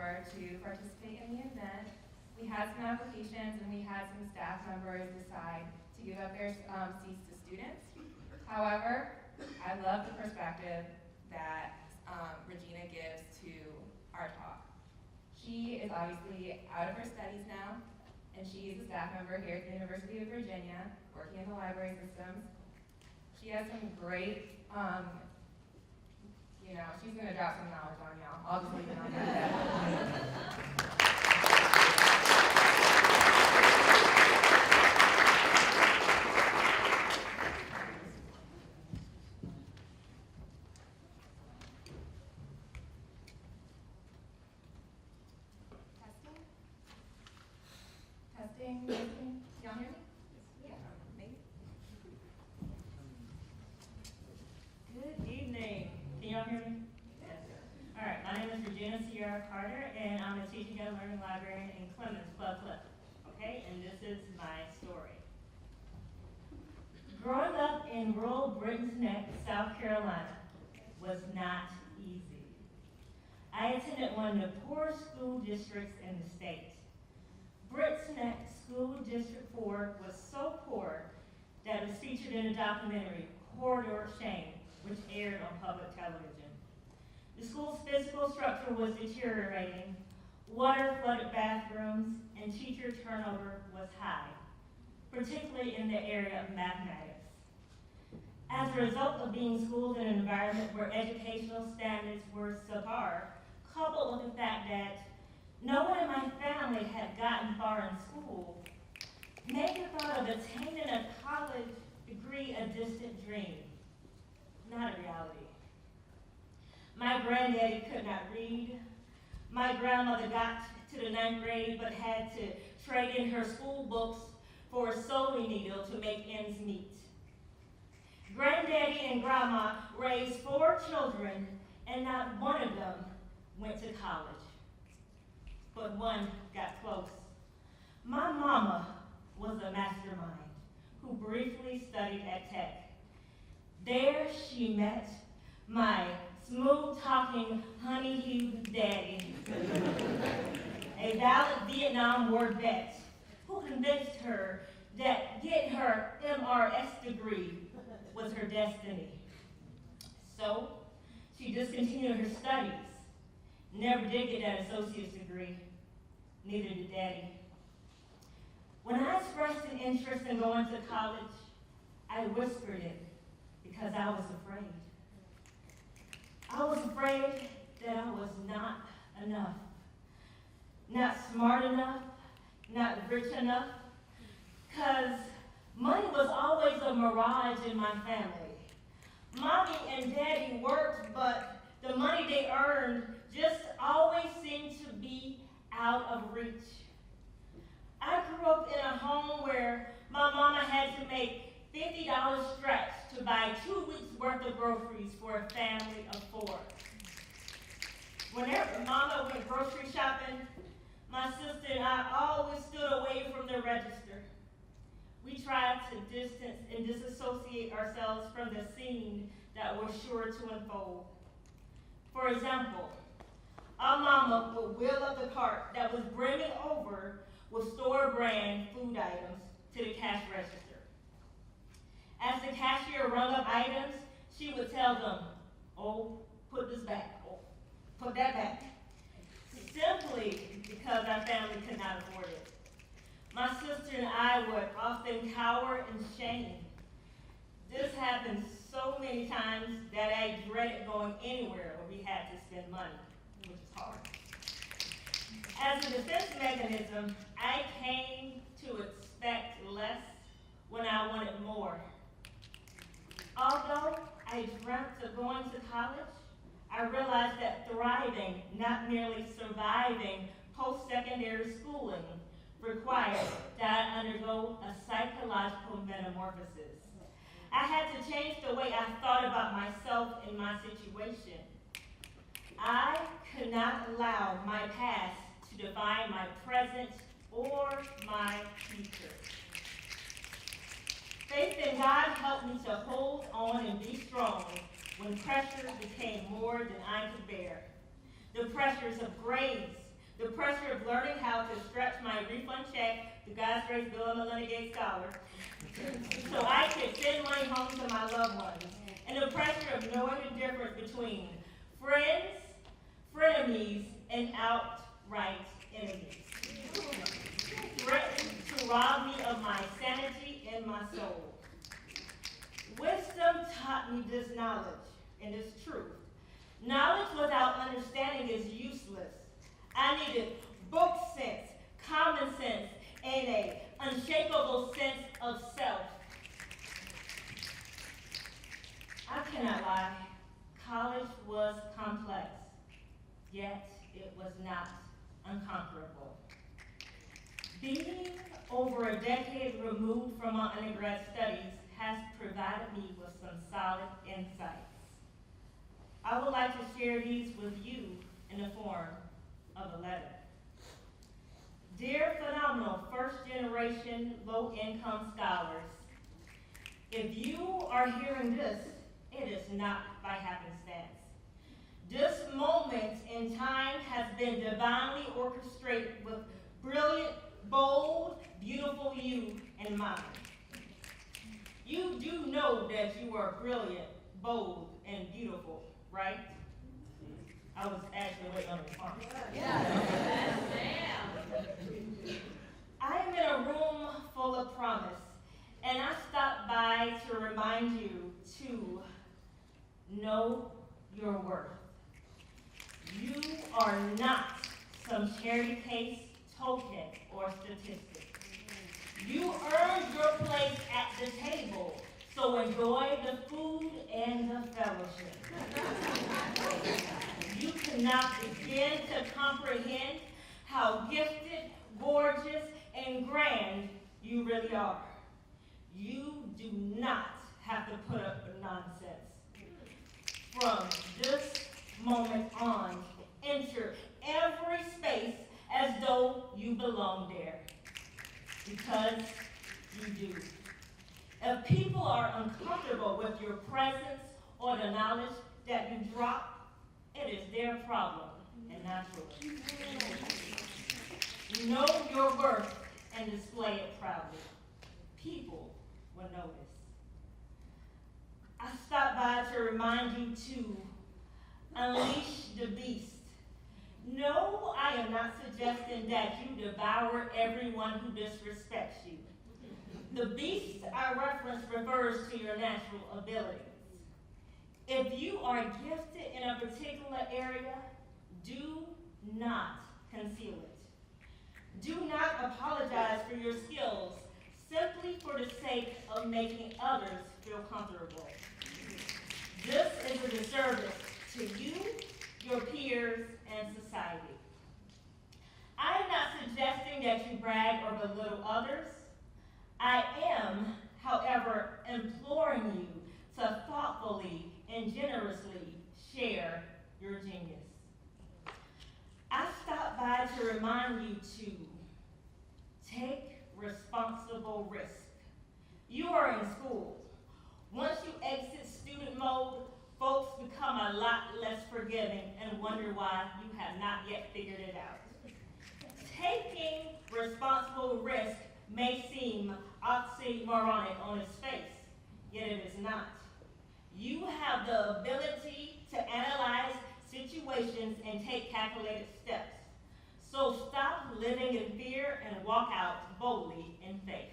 offer to participate in the event. We had some applications and we had some staff members decide to give up their seats to students. However, I love the perspective that Regina gives to our talk. She is obviously out of her studies now, and she is a staff member here at the University of Virginia, working in the library systems. She has some great, she's gonna drop some knowledge on y'all. I'll just leave it on that. Testing, y'all hear me? Yeah, maybe. Good evening. Can y'all hear me? Yes. All right, my name is Regina Carter, and I'm a Teaching and Learning Librarian in Clemens, okay? And this is my story. Growing up in rural Britain's Neck, South Carolina was not easy. I attended one of the poorest school districts in the state. Brits Neck School District 4 was so poor that it was featured in a documentary, Corridor Shame, which aired on public television. The school's physical structure was deteriorating, water-flooded bathrooms, and teacher turnover was high, particularly in the area of mathematics. As a result of being schooled in an environment where educational standards were subpar, coupled with the fact that no one in my family had gotten far in school, made the thought of attaining a college degree a distant dream, not a reality. My granddaddy could not read. My grandmother got to the 9th grade but had to trade in her school books for a sewing needle to make ends meet. Granddaddy and grandma raised 4 children, and not one of them went to college. But one got close. My mama was a mastermind who briefly studied at Tech. There she met my smooth-talking, honey-hued daddy, a valid Vietnam War vet who convinced her that getting her MRS degree was her destiny. So she discontinued her studies, never did get that associate's degree. Neither did Daddy. When I expressed an interest in going to college, I whispered it because I was afraid. I was afraid that I was not enough. Not smart enough, not rich enough, because money was always a mirage in my family. Mommy and Daddy worked, but the money they earned just always seemed to be out of reach. I grew up in a home where my mama had to make $50 stretch to buy 2 weeks worth of groceries for a family of 4. Whenever mama went grocery shopping, my sister and I always stood away from the register. We tried to distance and disassociate ourselves from the scene that was sure to unfold. For example, our mama would wheel up the cart that was brimming over with store brand food items to the cash register. As the cashier rung up items, she would tell them, "Oh, put this back, oh, put that back," simply because our family could not afford it. My sister and I would often cower in shame. This happened so many times that I dreaded going anywhere where we had to spend money, which is hard. As a defense mechanism, I came to expect less when I wanted more. Although I dreamt of going to college, I realized that thriving, not merely surviving post-secondary schooling, required that I undergo a psychological metamorphosis. I had to change the way I thought about myself and my situation. I could not allow my past to define my present or my future. Faith in God helped me to hold on and be strong when pressure became more than I could bear. The pressures of grades, the pressure of learning how to stretch my refund check to God's Grace Bill and Melinda Gates Scholar so I could send money home to my loved ones, and the pressure of knowing the difference between friends, frenemies, and outright enemies. Threatened to rob me of my sanity and my soul. Wisdom taught me this knowledge and this truth. Knowledge without understanding is useless. I needed book sense, common sense, and an unshakable sense of self. I cannot lie. College was complex, yet it was not unconquerable. Being over a decade removed from my undergrad studies has provided me with some solid insights. I would like to share these with you in the form of a letter. Dear phenomenal first-generation low-income scholars, if you are hearing this, it is not by happenstance. This moment in time has been divinely orchestrated with brilliant, bold, beautiful you in mind. You do know that you are brilliant, bold, and beautiful, right? I was actually waiting on the response. Yes, ma'am. I am in a room full of promise, and I stopped by to remind you to know your worth. You are not some charity case, token, or statistic. You earned your place at the table, so enjoy the food and the fellowship. You cannot begin to comprehend how gifted, gorgeous, and grand you really are. You do not have to put up with nonsense. From this moment on, enter every space as though you belong there. Because you do. If people are uncomfortable with your presence or the knowledge that you drop, it is their problem and not yours. Know your worth and display it proudly. People will notice. I stopped by to remind you to unleash the beast. No, I am not suggesting that you devour everyone who disrespects you. The beast I reference refers to your natural abilities. If you are gifted in a particular area, do not conceal it. Do not apologize for your skills simply for the sake of making others feel comfortable. This is a disservice to you, your peers, and society. I am not suggesting that you brag or belittle others. I am, however, imploring you to thoughtfully and generously share your genius. I stopped by to remind you to take responsible risk. You are in school. Once you exit student mode, folks become a lot less forgiving and wonder why you have not yet figured it out. Taking responsible risk may seem oxymoronic on its face, yet it is not. You have the ability to analyze situations and take calculated steps. So stop living in fear and walk out boldly in faith.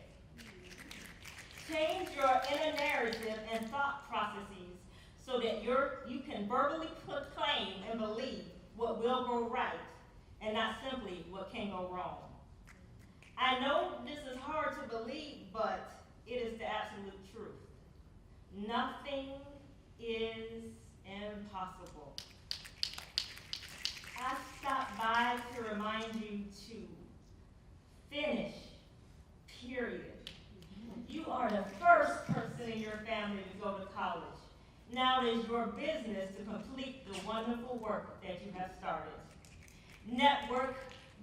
Change your inner narrative and thought processes so that you can verbally proclaim and believe what will go right and not simply what can go wrong. I know this is hard to believe, but it is the absolute truth. Nothing is impossible. I stopped by to remind you to finish, period. You are the first person in your family to go to college. Now it is your business to complete the wonderful work that you have started. Network,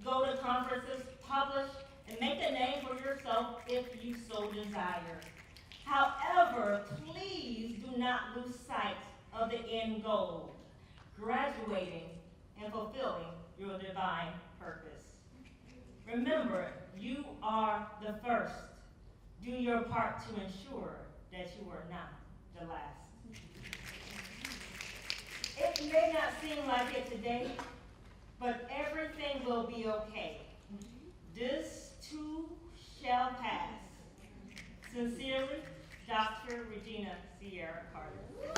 go to conferences, publish, and make a name for yourself if you so desire. However, please do not lose sight of the end goal, graduating and fulfilling your divine purpose. Remember, you are the first. Do your part to ensure that you are not the last. It may not seem like it today, but everything will be okay. This too shall pass. Sincerely, Dr. Regina Sierra Carter.